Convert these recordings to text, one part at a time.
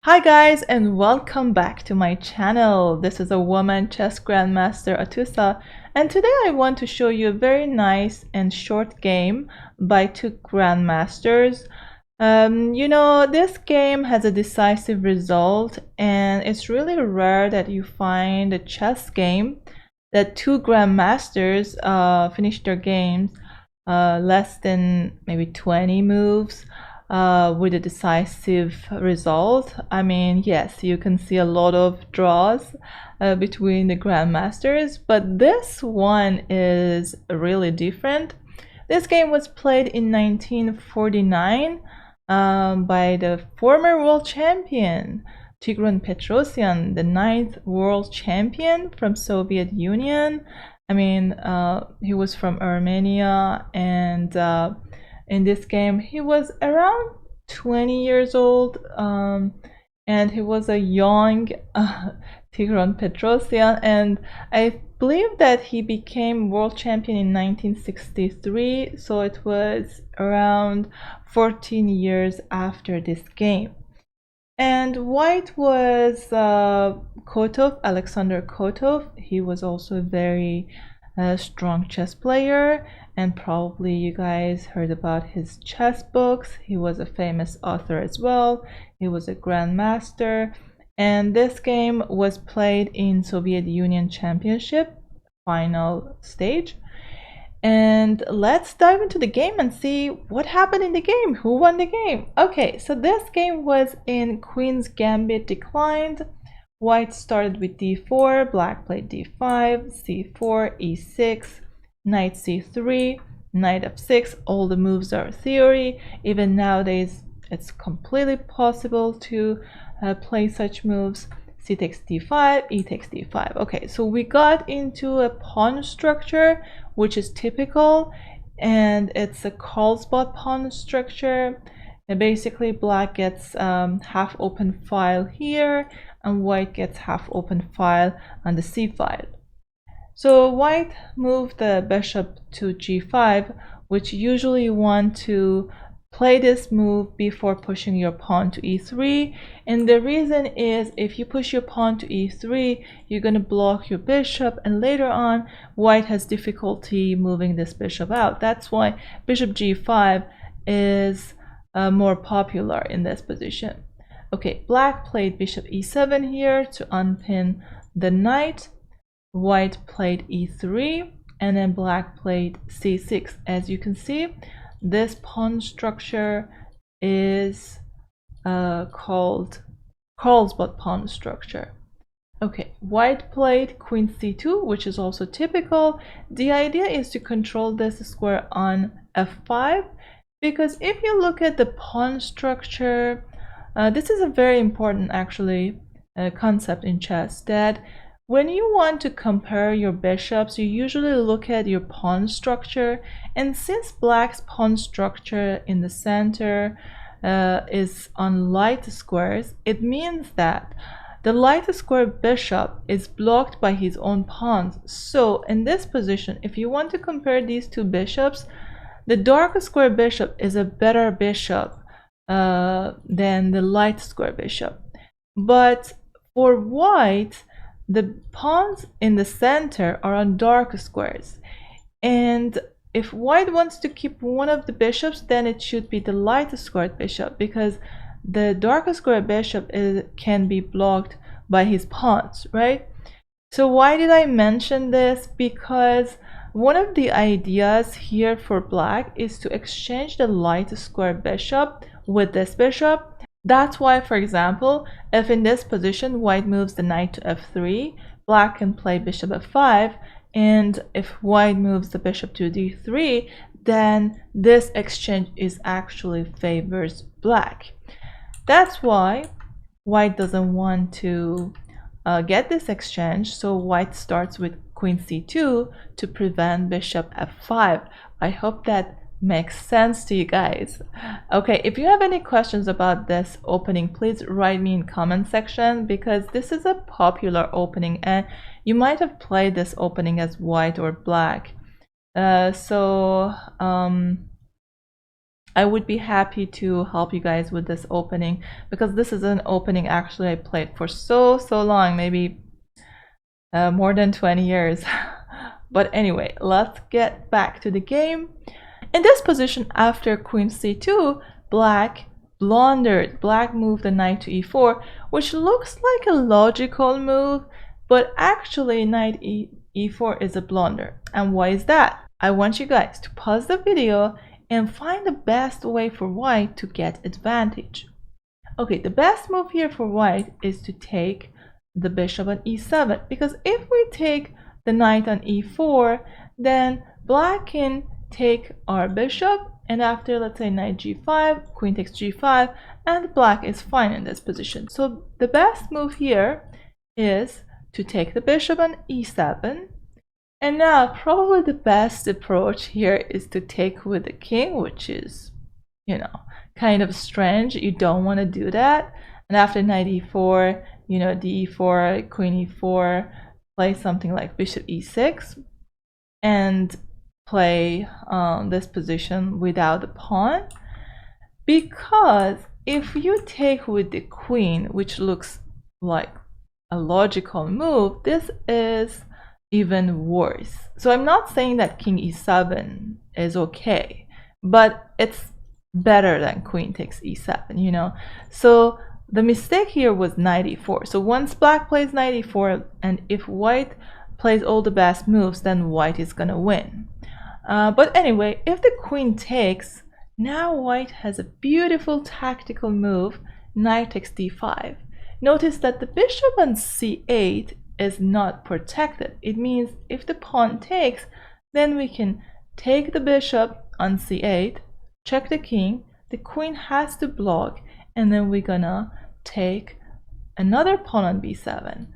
Hi guys, and welcome back to my channel. This is a woman chess grandmaster Atousa, and today I want to show you a very nice and short game by two grandmasters. This game has a decisive result, and it's really rare that you find a chess game that two grandmasters finish their games less than maybe 20 moves with a decisive result. I mean, yes, you can see a lot of draws between the grandmasters, but this one is really different. This game was played in 1949 by the former world champion Tigran Petrosyan, the ninth world champion from Soviet Union. I mean, he was from Armenia, and in this game he was around 20 years old, and he was a young Tigran Petrosyan, and I believe that he became world champion in 1963, so it was around 14 years after this game. And white was Kotov, Alexander Kotov. He was also a very strong chess player, and probably you guys heard about his chess books. He was a famous author as well. He was a grandmaster, and this game was played in Soviet Union Championship final stage. And let's dive into the game and see what happened in the game. Who won the game? Okay, so this game was in Queen's Gambit declined. White started with d4, black played d5, c4, e6, knight c3, knight f6. All the moves are theory. Even nowadays, it's completely possible to play such moves. C takes d5, e takes d5. Okay, so we got into a pawn structure, which is typical, and it's a Carlsbad pawn structure. And basically, black gets half open file here, and white gets half open file on the c file. So white moved the bishop to g5, which usually you want to play this move before pushing your pawn to e3, and the reason is if you push your pawn to e3, you're going to block your bishop, and later on white has difficulty moving this bishop out. That's why bishop g5 is more popular in this position. Okay, black played bishop e7 here to unpin the knight. White played e3, and then black played c6. As you can see, this pawn structure is called Carlsbad pawn structure. Okay, white played queen c2, which is also typical. The idea is to control this square on f5, because if you look at the pawn structure, this is a very important actually concept in chess, that when you want to compare your bishops, you usually look at your pawn structure, and since black's pawn structure in the center is on light squares, it means that the light square bishop is blocked by his own pawns. So in this position, if you want to compare these two bishops, the dark square bishop is a better bishop than the light square bishop. But for white, the pawns in the center are on dark squares, and if white wants to keep one of the bishops, then it should be the light squared bishop, because the dark square bishop can be blocked by his pawns, right? So why did I mention this? Because one of the ideas here for black is to exchange the light square bishop with this bishop. That's why, for example, if in this position white moves the knight to f3, black can play bishop f5, and if white moves the bishop to d3, then this exchange is actually favors black. That's why white doesn't want to get this exchange, so white starts with queen c2 to prevent bishop f5. I hope that makes sense to you guys. Okay, if you have any questions about this opening, please write me in comment section, because this is a popular opening and you might have played this opening as white or black. I would be happy to help you guys with this opening, because this is an opening actually I played for so long, maybe more than 20 years. But anyway, let's get back to the game. In this position, after queen c2, black blundered. Black moved the knight to e4, which looks like a logical move, but actually knight e4 is a blunder. And why is that? I want you guys to pause the video and find the best way for white to get advantage. Okay, the best move here for white is to take the bishop on e7, because if we take the knight on e4, then black can take our bishop, and after, let's say, knight g5, queen takes g5, and black is fine in this position. So the best move here is to take the bishop on e7. And now probably the best approach here is to take with the king, which is, you know, kind of strange. You don't want to do that. And after knight e4, you know, d4, queen e4, play something like bishop e6 and play this position without the pawn. Because if you take with the queen, which looks like a logical move, this is even worse. So I'm not saying that king e7 is okay, but it's better than queen takes e7, you know. So the mistake here was knight e4. So once black plays knight e4, and if white plays all the best moves, then white is gonna win. But anyway, if the queen takes, now white has a beautiful tactical move, knight takes d5. Notice that the bishop on c8 is not protected. It means if the pawn takes, then we can take the bishop on c8, check the king, the queen has to block, and then we're gonna take another pawn on b7.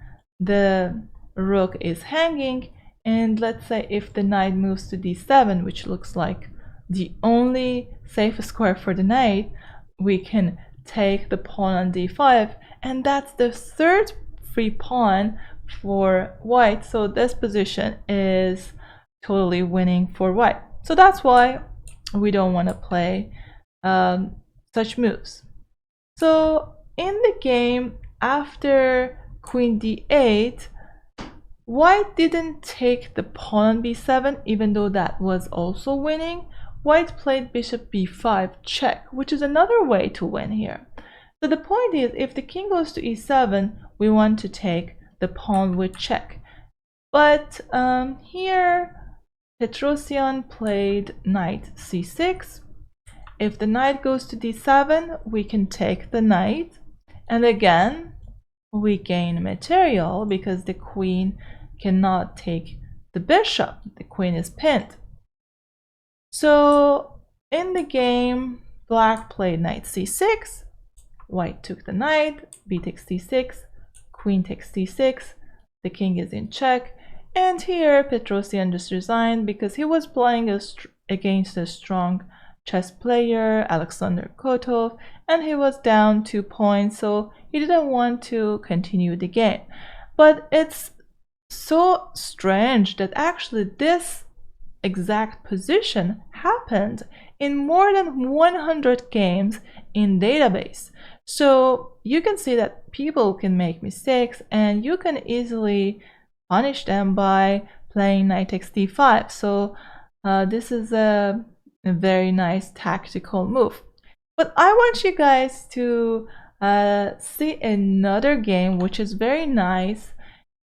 The rook is hanging, and let's say if the knight moves to d7, which looks like the only safe square for the knight, we can take the pawn on d5, and that's the third free pawn for white. So this position is totally winning for white. So that's why we don't want to play such moves. So in the game, after queen d8, white didn't take the pawn on b7, even though that was also winning. White played bishop b5 check, which is another way to win here. So the point is, if the king goes to e7, we want to take the pawn with check. But here Petrosian played knight c6. If the knight goes to d7, we can take the knight, and again we gain material because the queen cannot take the bishop. The queen is pinned. So in the game, black played knight c6, white took the knight, b takes c6, queen takes c6, the king is in check, and here Petrosian just resigned because he was playing against a strong chess player, Alexander Kotov, and he was down 2 points, so he didn't want to continue the game. But it's so strange that actually this exact position happened in more than 100 games in database. So you can see that people can make mistakes, and you can easily punish them by playing knight takes d5. So this is a very nice tactical move. But I want you guys to see another game which is very nice,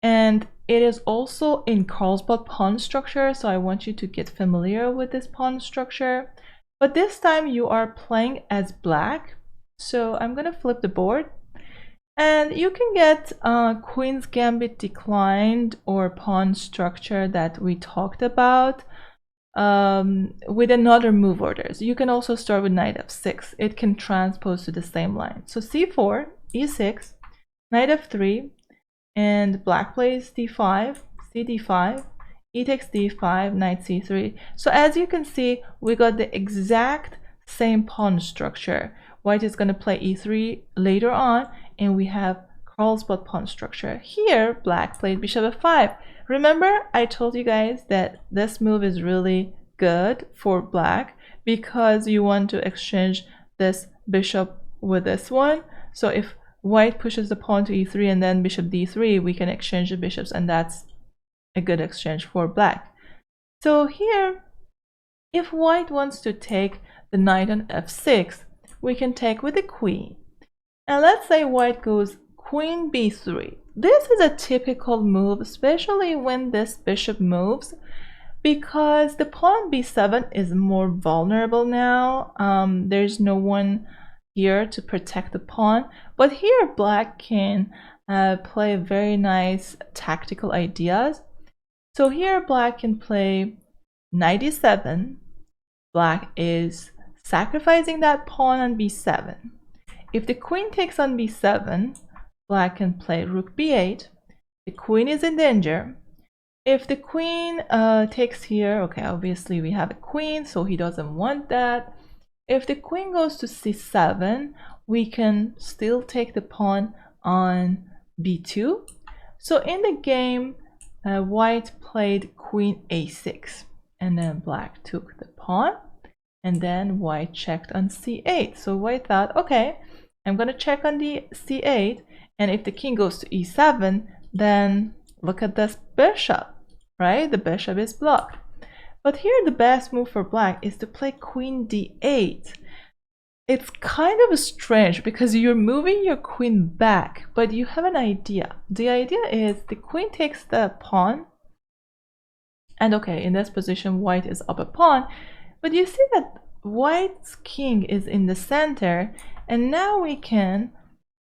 and it is also in Carlsbad pawn structure, so I want you to get familiar with this pawn structure. But this time you are playing as black. So I'm gonna flip the board, and you can get Queen's Gambit declined or pawn structure that we talked about with another move orders. You can also start with knight f6. It can transpose to the same line. So c4, e6, knight f3, and black plays d5, cd5, e takes d5, knight c3. So as you can see, we got the exact same pawn structure. White is going to play e3 later on, and we have Carlsbad pawn structure. Here, black played bishop f5. Remember, I told you guys that this move is really good for black because you want to exchange this bishop with this one. So if white pushes the pawn to e3 and then bishop d3, we can exchange the bishops, and that's a good exchange for black. So here, if white wants to take the knight on f6, we can take with the queen. And let's say white goes queen b3. This is a typical move, especially when this bishop moves, because the pawn b7 is more vulnerable now. There's no one here to protect the pawn, but here black can play very nice tactical ideas. So here black can play knight e7. Black is sacrificing that pawn on b7. If the queen takes on b7, black can play rook b8. The queen is in danger. If the queen takes here, okay, obviously we have a queen, so he doesn't want that. If the queen goes to c7, we can still take the pawn on b2. So in the game, white played queen a6, and then black took the pawn, and then white checked on c8. So white thought, okay, I'm going to check on the c8, and if the king goes to e7, then look at this bishop, right? The bishop is blocked. But here the best move for black is to play queen d8. It's kind of strange because you're moving your queen back, but you have an idea. The idea is the queen takes the pawn, and okay, in this position white is up a pawn, but you see that white's king is in the center, and now we can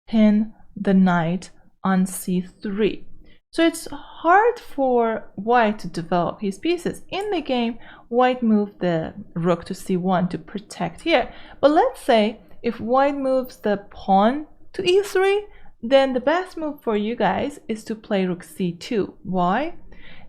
pin the knight on c3. So it's hard for white to develop his pieces. In the game, white moved the rook to c1 to protect here. But let's say if white moves the pawn to e3, then the best move for you guys is to play rook c2. Why?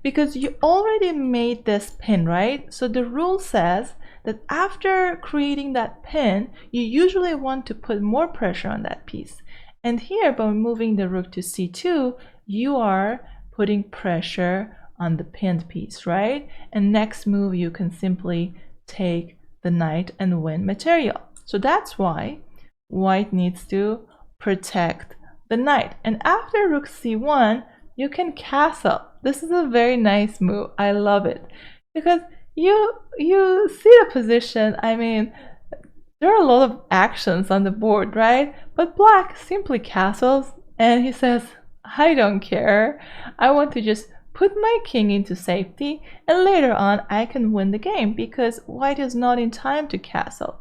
Because you already made this pin, right? So the rule says that after creating that pin, you usually want to put more pressure on that piece. And here, by moving the rook to c2, you are putting pressure on the pinned piece, right? And next move, you can simply take the knight and win material. So that's why white needs to protect the knight. And after rook c1, you can castle. This is a very nice move. I love it because you see the position. I mean, there are a lot of actions on the board, right? But black simply castles, and he says, I don't care. I want to just put my king into safety, and later on I can win the game because white is not in time to castle.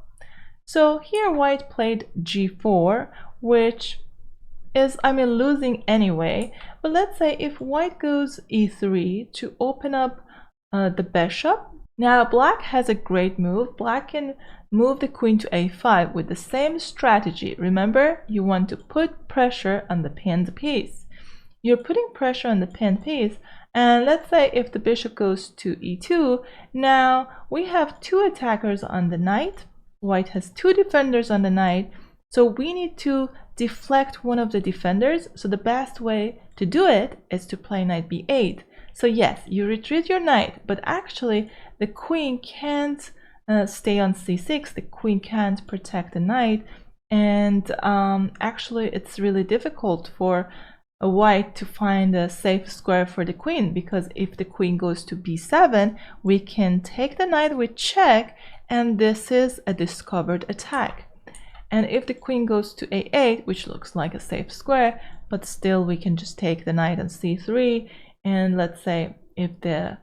So here white played g4, which is, I mean, losing anyway. But let's say if white goes e3 to open up the bishop. Now black has a great move. Black can move the queen to a5 with the same strategy. Remember, you want to put pressure on the pinned piece. You're putting pressure on the pinned piece, and let's say if the bishop goes to e2, now we have two attackers on the knight. White has two defenders on the knight, so we need to deflect one of the defenders. So the best way to do it is to play knight b8. So yes, you retreat your knight, but actually the queen can't stay on c6. The queen can't protect the knight, and actually it's really difficult for a white to find a safe square for the queen, because if the queen goes to b7, we can take the knight with check, and this is a discovered attack. And if the queen goes to a8, which looks like a safe square, but still we can just take the knight on c3, and let's say if the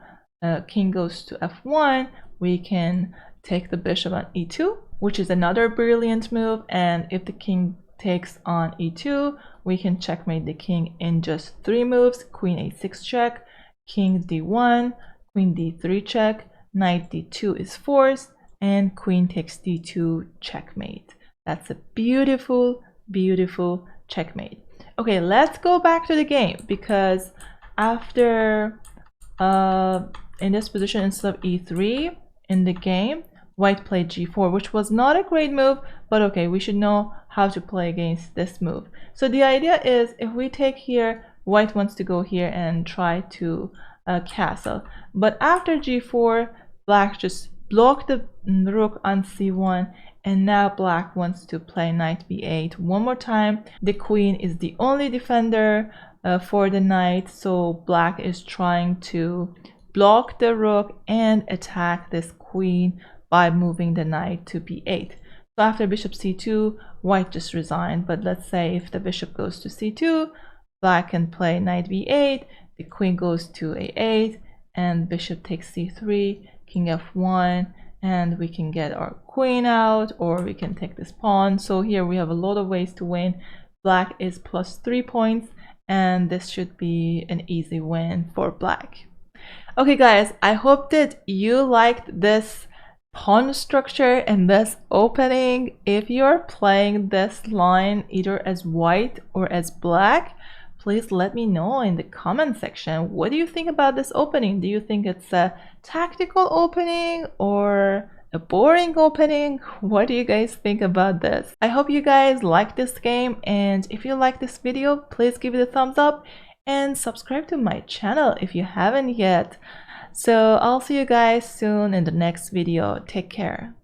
king goes to f1, we can take the bishop on e2, which is another brilliant move. And if the king takes on e2, we can checkmate the king in just 3 moves. Queen a6 check, king d1, queen d3 check, knight d2 is forced, and queen takes d2 checkmate. That's a beautiful, beautiful checkmate. Okay, let's go back to the game, because after in this position, instead of e3 in the game, white played g4, which was not a great move, but okay, we should know how to play against this move. So the idea is, if we take here, white wants to go here and try to castle, but after g4, black just block the rook on c1, and now black wants to play knight b8 one more time. The queen is the only defender for the knight, so black is trying to block the rook and attack this queen by moving the knight to b8. So after bishop c2, white just resigned, but let's say if the bishop goes to c2, black can play knight b8, the queen goes to a8, and bishop takes c3, king f1, and we can get our queen out, or we can take this pawn. So here we have a lot of ways to win. Black is plus 3 points, and this should be an easy win for black. Okay guys, I hope that you liked this pawn structure and this opening. If you're playing this line either as white or as black, please let me know in the comment section. What do you think about this opening? Do you think it's a tactical opening or a boring opening? What do you guys think about this? I hope you guys like this game, and if you like this video, please give it a thumbs up and subscribe to my channel if you haven't yet. So I'll see you guys soon in the next video. Take care.